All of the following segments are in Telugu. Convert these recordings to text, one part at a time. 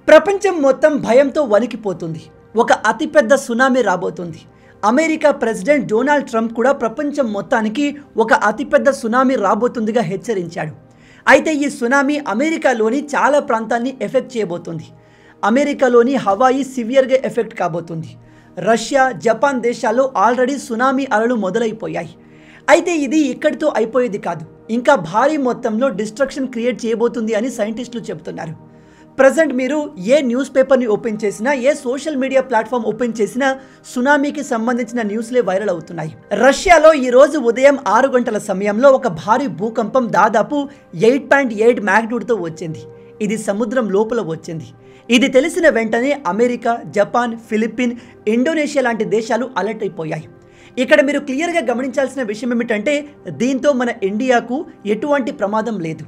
ప్రపంచం మొత్తం భయంతో వణికిపోతుంది. ఒక అతిపెద్ద సునామీ రాబోతుంది. అమెరికా ప్రెసిడెంట్ డొనాల్డ్ ట్రంప్ కూడా ప్రపంచం మొత్తానికి ఒక అతిపెద్ద సునామీ రాబోతుందిగా హెచ్చరించాడు. అయితే ఈ సునామీ అమెరికాలోని చాలా ప్రాంతాన్ని ఎఫెక్ట్ చేయబోతుంది. అమెరికాలోని హవాయి సివియర్గా ఎఫెక్ట్ కాబోతుంది. రష్యా, జపాన్ దేశాల్లో ఆల్రెడీ సునామీ అలలు మొదలైపోయాయి. అయితే ఇది ఇక్కడితో అయిపోయేది కాదు, ఇంకా భారీ మొత్తంలో డిస్ట్రక్షన్ క్రియేట్ చేయబోతుంది అని సైంటిస్టులు చెబుతున్నారు. ప్రజెంట్ మీరు ఏ న్యూస్ పేపర్ని ఓపెన్ చేసినా, ఏ సోషల్ మీడియా ప్లాట్ఫామ్ ఓపెన్ చేసినా సునామీకి సంబంధించిన న్యూస్లే వైరల్ అవుతున్నాయి. రష్యాలో ఈరోజు ఉదయం 6 గంటల సమయంలో ఒక భారీ భూకంపం దాదాపు 8.8 మ్యాగ్నిట్యూడ్తో వచ్చింది. ఇది సముద్రం లోపల వచ్చింది. ఇది తెలిసిన వెంటనే అమెరికా, జపాన్, ఫిలిప్పీన్, ఇండోనేషియా లాంటి దేశాలు అలర్ట్ అయిపోయాయి. ఇక్కడ మీరు క్లియర్గా గమనించాల్సిన విషయం ఏమిటంటే, దీంతో మన ఇండియాకు ఎటువంటి ప్రమాదం లేదు.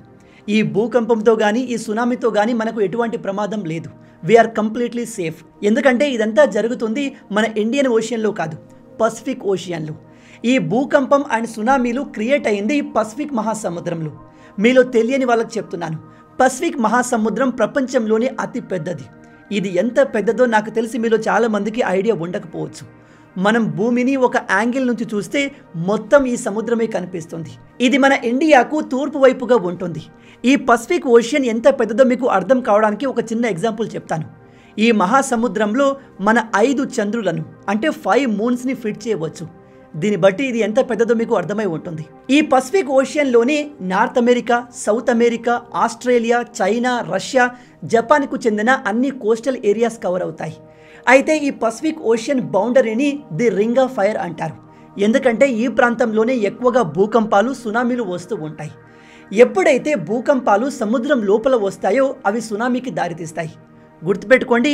ఈ భూకంపంతో కానీ, ఈ సునామీతో కానీ మనకు ఎటువంటి ప్రమాదం లేదు. We are completely safe. ఎందుకంటే ఇదంతా జరుగుతుంది మన ఇండియన్ ఓషియన్లో కాదు, పసిఫిక్ ఓషియన్లో. ఈ భూకంపం అండ్ సునామీలు క్రియేట్ అయింది పసిఫిక్ మహాసముద్రంలో. మీలో తెలియని వాళ్ళకి చెప్తున్నాను, పసిఫిక్ మహాసముద్రం ప్రపంచంలోనే అతి పెద్దది. ఇది ఎంత పెద్దదో నాకు తెలిసి మీలో చాలామందికి ఐడియా ఉండకపోవచ్చు. మనం భూమిని ఒక యాంగిల్ నుంచి చూస్తే మొత్తం ఈ సముద్రమే కనిపిస్తుంది. ఇది మన ఇండియాకు తూర్పు వైపుగా ఉంటుంది. ఈ పసిఫిక్ ఓషియన్ ఎంత పెద్దదో మీకు అర్థం కావడానికి ఒక చిన్న ఎగ్జాంపుల్ చెప్తాను. ఈ మహాసముద్రంలో మన 5 చంద్రులను అంటే 5 మూన్స్ని ఫిట్ చేయవచ్చు. దీన్ని బట్టి ఇది ఎంత పెద్దదో మీకు అర్థమై ఉంటుంది. ఈ పసిఫిక్ ఓషియన్లోనే North America, South America, Australia, China, Russia, జపాన్కు చెందిన అన్ని కోస్టల్ ఏరియాస్ కవర్ అవుతాయి. అయితే ఈ పసిఫిక్ ఓషియన్ బౌండరీని ది రింగ్ ఆఫ్ ఫైర్ అంటారు. ఎందుకంటే ఈ ప్రాంతంలోనే ఎక్కువగా భూకంపాలు, సునామీలు వస్తూ ఉంటాయి. ఎప్పుడైతే భూకంపాలు సముద్రం లోపల వస్తాయో అవి సునామీకి దారితీస్తాయి. గుర్తుపెట్టుకోండి,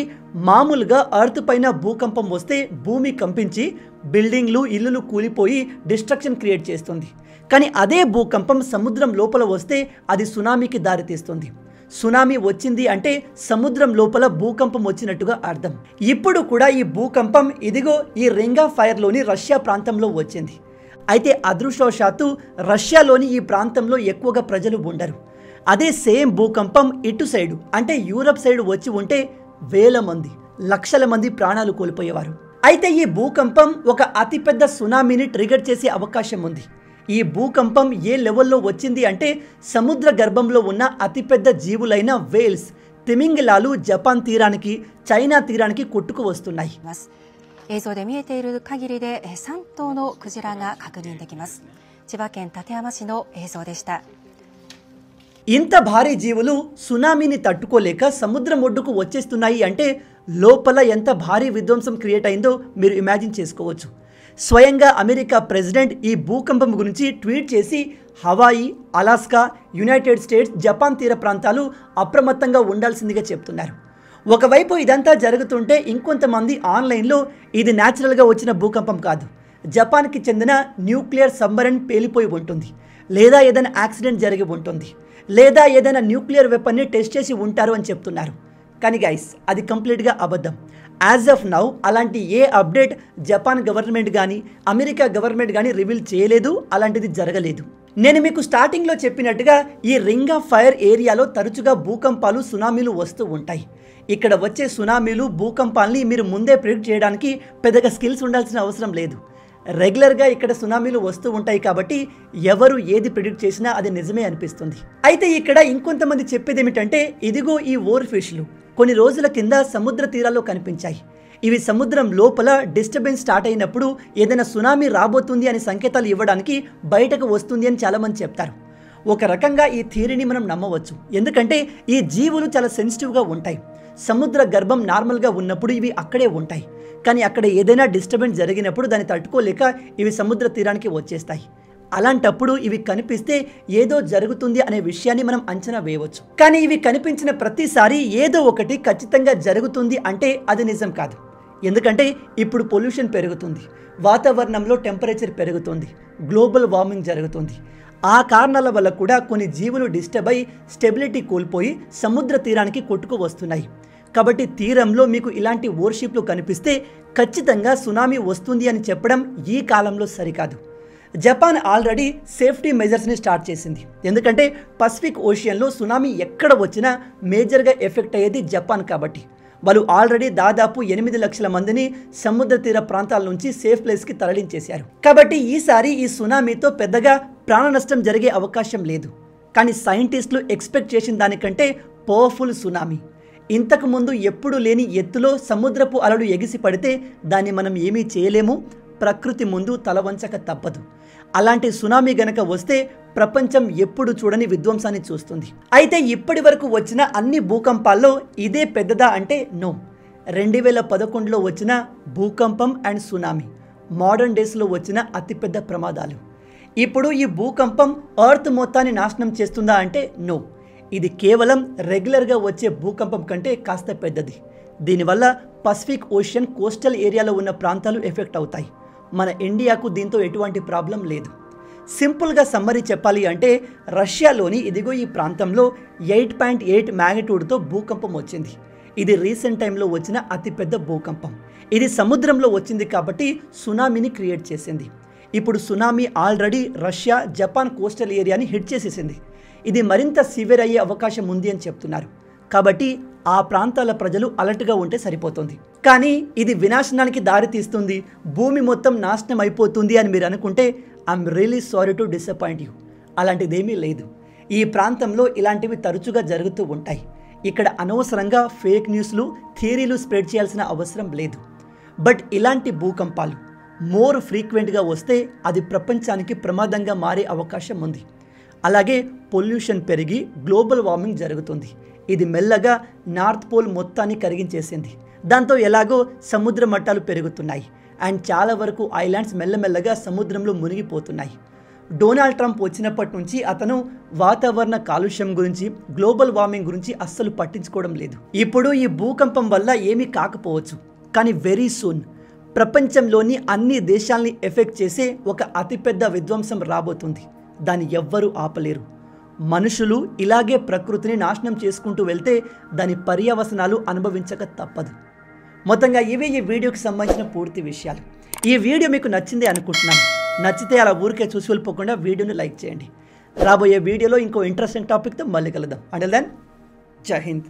మామూలుగా ఎర్త్ పైన భూకంపం వస్తే భూమి కంపించి బిల్డింగ్లు, ఇల్లులు కూలిపోయి డిస్ట్రక్షన్ క్రియేట్ చేస్తుంది. కానీ అదే భూకంపం సముద్రం లోపల వస్తే అది సునామీకి దారితీస్తుంది. సునామీ వచ్చింది అంటే సముద్రం లోపల భూకంపం వచ్చినట్టుగా అర్థం. ఇప్పుడు కూడా ఈ భూకంపం ఇదిగో ఈ రింగ్ ఆఫ్ ఫైర్లోని రష్యా ప్రాంతంలో వచ్చింది. అయితే అదృష్టవశాత్తు రష్యాలోని ఈ ప్రాంతంలో ఎక్కువగా ప్రజలు ఉండరు. అదే సేమ్ భూకంపం ఇటు సైడు అంటే యూరప్ సైడ్ వచ్చి ఉంటే వేల మంది, లక్షల మంది ప్రాణాలు కోల్పోయేవారు. అయితే ఈ భూకంపం ఒక అతిపెద్ద సునామీని ట్రిగర్ చేసే అవకాశం ఉంది. ఈ భూకంపం ఏ లెవెల్లో వచ్చింది అంటే సముద్ర గర్భంలో ఉన్న అతిపెద్ద జీవులైన వేల్స్, తిమింగిలాలు జపాన్ తీరానికి, చైనా తీరానికి కొట్టుకు వస్తున్నాయి. 映像で見えている限りで3頭のクジラが確認できます。千葉県館山市の映像でした。ఇంత భారీ జీవులు సునామీని తట్టుకోలేక సముద్రం ఒడ్డుకు వచ్చేస్తున్నాయి అంటే లోపల ఎంత భారీ విధ్వంసం క్రియేట్ అయిందో మీరు ఇమాజిన్ చేసుకోవచ్చు. స్వయంగా అమెరికా ప్రెసిడెంట్ ఈ భూకంపం గురించి ట్వీట్ చేసి Hawaii, Alaska, United states, Japan తీర ప్రాంతాలు అప్రమత్తంగా ఉండాల్సిందిగా చెప్తున్నారు. ఒకవైపు ఇదంతా జరుగుతుంటే ఇంకొంతమంది ఆన్లైన్లో ఇది న్యాచురల్గా వచ్చిన భూకంపం కాదు, జపాన్కి చెందిన న్యూక్లియర్ సబ్మరైన్ పేలిపోయి ఉంటుంది, లేదా ఏదైనా యాక్సిడెంట్ జరిగి ఉంటుంది, లేదా ఏదైనా న్యూక్లియర్ వెపన్ని టెస్ట్ చేసి ఉంటారు అని చెప్తున్నారు. కానీ గైస్, అది కంప్లీట్గా అబద్ధం. యాజ్ ఆఫ్ నౌ అలాంటి ఏ అప్డేట్ జపాన్ గవర్నమెంట్ కానీ, అమెరికా గవర్నమెంట్ కానీ రివీల్ చేయలేదు. అలాంటిది జరగలేదు. నేను మీకు స్టార్టింగ్లో చెప్పినట్టుగా ఈ రింగ్ ఆఫ్ ఫైర్ ఏరియాలో తరచుగా భూకంపాలు, సునామీలు వస్తూ ఉంటాయి. ఇక్కడ వచ్చే సునామీలు, భూకంపాల్ని మీరు ముందే ప్రిడిక్ట్ చేయడానికి పెద్దగా స్కిల్స్ ఉండాల్సిన అవసరం లేదు. రెగ్యులర్గా ఇక్కడ సునామీలు వస్తూ ఉంటాయి కాబట్టి ఎవరు ఏది ప్రిడిక్ట్ చేసినా అది నిజమే అనిపిస్తుంది. అయితే ఇక్కడ ఇంకొంతమంది చెప్పేది ఏమిటంటే, ఇదిగో ఈ ఓర్ ఫిష్లు కొన్ని రోజుల కింద సముద్ర తీరాల్లో కనిపించాయి. ఇవి సముద్రం లోపల డిస్టర్బెన్స్ స్టార్ట్ అయినప్పుడు ఏదైనా సునామీ రాబోతుంది అనే సంకేతాలు ఇవ్వడానికి బయటకు వస్తుంది అని చాలామంది చెప్తారు. ఒక రకంగా ఈ థియరీని మనం నమ్మవచ్చు. ఎందుకంటే ఈ జీవులు చాలా సెన్సిటివ్గా ఉంటాయి. సముద్ర గర్భం నార్మల్గా ఉన్నప్పుడు ఇవి అక్కడే ఉంటాయి. కానీ అక్కడ ఏదైనా డిస్టర్బెన్స్ జరిగినప్పుడు దాన్ని తట్టుకోలేక ఇవి సముద్ర తీరానికి వచ్చేస్తాయి. అలాంటప్పుడు ఇవి కనిపిస్తే ఏదో జరుగుతుంది అనే విషయాన్ని మనం అంచనా వేయవచ్చు. కానీ ఇవి కనిపించిన ప్రతిసారి ఏదో ఒకటి ఖచ్చితంగా జరుగుతుంది అంటే అది నిజం కాదు. ఎందుకంటే ఇప్పుడు పొల్యూషన్ పెరుగుతుంది, వాతావరణంలో టెంపరేచర్ పెరుగుతుంది, గ్లోబల్ వార్మింగ్ జరుగుతుంది. ఆ కారణాల వల్ల కూడా కొన్ని జీవులు డిస్టర్బ్ అయి స్టెబిలిటీ కోల్పోయి సముద్ర తీరానికి కొట్టుకు వస్తున్నాయి. కాబట్టి తీరంలో మీకు ఇలాంటి ఓర్షిప్లు కనిపిస్తే ఖచ్చితంగా సునామీ వస్తుంది అని చెప్పడం ఈ కాలంలో సరికాదు. జపాన్ ఆల్రెడీ సేఫ్టీ మెజర్స్ని స్టార్ట్ చేసింది. ఎందుకంటే పసిఫిక్ ఓషియన్లో సునామీ ఎక్కడ వచ్చినా మేజర్గా ఎఫెక్ట్ అయ్యేది జపాన్ కాబట్టి వాళ్ళు ఆల్రెడీ దాదాపు 8 లక్షల మందిని సముద్ర తీర ప్రాంతాల నుంచి సేఫ్ ప్లేస్కి తరలించేశారు. కాబట్టి ఈసారి ఈ సునామీతో పెద్దగా ప్రాణ నష్టం జరిగే అవకాశం లేదు. కానీ సైంటిస్టులు ఎక్స్పెక్ట్ చేసిన దానికంటే పవర్ఫుల్ సునామీ. ఇంతకుముందు ఎప్పుడు లేని ఎత్తులో సముద్రపు అలలు ఎగిసి పడితే దాన్ని మనం ఏమీ చేయలేము, ప్రకృతి ముందు తలవంచక తప్పదు. అలాంటి సునామీ గనక వస్తే ప్రపంచం ఎప్పుడు చూడని విధ్వంసాన్ని చూస్తుంది. అయితే ఇప్పటి వరకు వచ్చిన అన్ని భూకంపాల్లో ఇదే పెద్దదా అంటే నో. 2011లో వచ్చిన భూకంపం అండ్ సునామీ మోడర్న్ డేస్లో వచ్చిన అతిపెద్ద ప్రమాదాలు. ఇప్పుడు ఈ భూకంపం ఎర్త్ మొత్తాన్ని నాశనం చేస్తుందా అంటే నో. ఇది కేవలం రెగ్యులర్గా వచ్చే భూకంపం కంటే కాస్త పెద్దది. దీనివల్ల పసిఫిక్ ఓషియన్ కోస్టల్ ఏరియాలో ఉన్న ప్రాంతాలు ఎఫెక్ట్ అవుతాయి. మన ఇండియాకు దీంతో ఎటువంటి ప్రాబ్లం లేదు. సింపుల్గా సమ్మరీ చెప్పాలి అంటే రష్యాలోని ఇదిగో ఈ ప్రాంతంలో 8.8 మ్యాగ్నిట్యూడ్తో భూకంపం వచ్చింది. ఇది రీసెంట్ టైంలో వచ్చిన అతిపెద్ద భూకంపం. ఇది సముద్రంలో వచ్చింది కాబట్టి సునామీని క్రియేట్ చేసింది. ఇప్పుడు tsunami already Russia, Japan coastal ఏరియాని హిట్ చేసేసింది. ఇది మరింత సివియర్ అయ్యే అవకాశం ఉంది అని చెప్తున్నారు. కాబట్టి ఆ ప్రాంతాల ప్రజలు అలర్ట్గా ఉంటే సరిపోతుంది. కానీ ఇది వినాశనానికి దారి తీస్తుంది, భూమి మొత్తం నాశనం అయిపోతుంది అని మీరు అనుకుంటే I'm really sorry to disappoint you. అలాంటిదేమీ లేదు. ఈ ప్రాంతంలో ఇలాంటివి తరచుగా జరుగుతూ ఉంటాయి. ఇక్కడ అనవసరంగా ఫేక్ న్యూస్లు, థియరీలు స్ప్రెడ్ చేయాల్సిన అవసరం లేదు. బట్ ఇలాంటి భూకంపాలు మోర్ ఫ్రీక్వెంట్గా వస్తే అది ప్రపంచానికి ప్రమాదంగా మారే అవకాశం ఉంది. అలాగే పొల్యూషన్ పెరిగి గ్లోబల్ వార్మింగ్ జరుగుతుంది. ఇది మెల్లగా నార్త్ పోల్ మొత్తాన్ని కరిగించేసింది. దాంతో ఎలాగో సముద్ర మట్టాలు పెరుగుతున్నాయి అండ్ చాలా వరకు ఐలాండ్స్ మెల్లమెల్లగా సముద్రంలో మునిగిపోతున్నాయి. డొనాల్డ్ ట్రంప్ వచ్చినప్పటి నుంచి అతను వాతావరణ కాలుష్యం గురించి, గ్లోబల్ వార్మింగ్ గురించి అస్సలు పట్టించుకోవడం లేదు. ఇప్పుడు ఈ భూకంపం వల్ల ఏమీ కాకపోవచ్చు, కానీ వెరీ సూన్ ప్రపంచంలోని అన్ని దేశాల్ని ఎఫెక్ట్ చేసే ఒక అతిపెద్ద విధ్వంసం రాబోతుంది. దాన్ని ఎవ్వరూ ఆపలేరు. మనుషులు ఇలాగే ప్రకృతిని నాశనం చేసుకుంటూ వెళ్తే దాని పర్యవసనాలు అనుభవించక తప్పదు. మొత్తంగా ఇవే ఈ వీడియోకి సంబంధించిన పూర్తి విషయాలు. ఈ వీడియో మీకు నచ్చింది అనుకుంటున్నాను. నచ్చితే అలా ఊరికే చూసి వెళ్ళిపోకుండా వీడియోని లైక్ చేయండి. రాబోయే వీడియోలో ఇంకో ఇంట్రెస్టింగ్ టాపిక్తో మళ్ళీ కలుద్దాం. అంటిల్ దెన్, జై హింద్.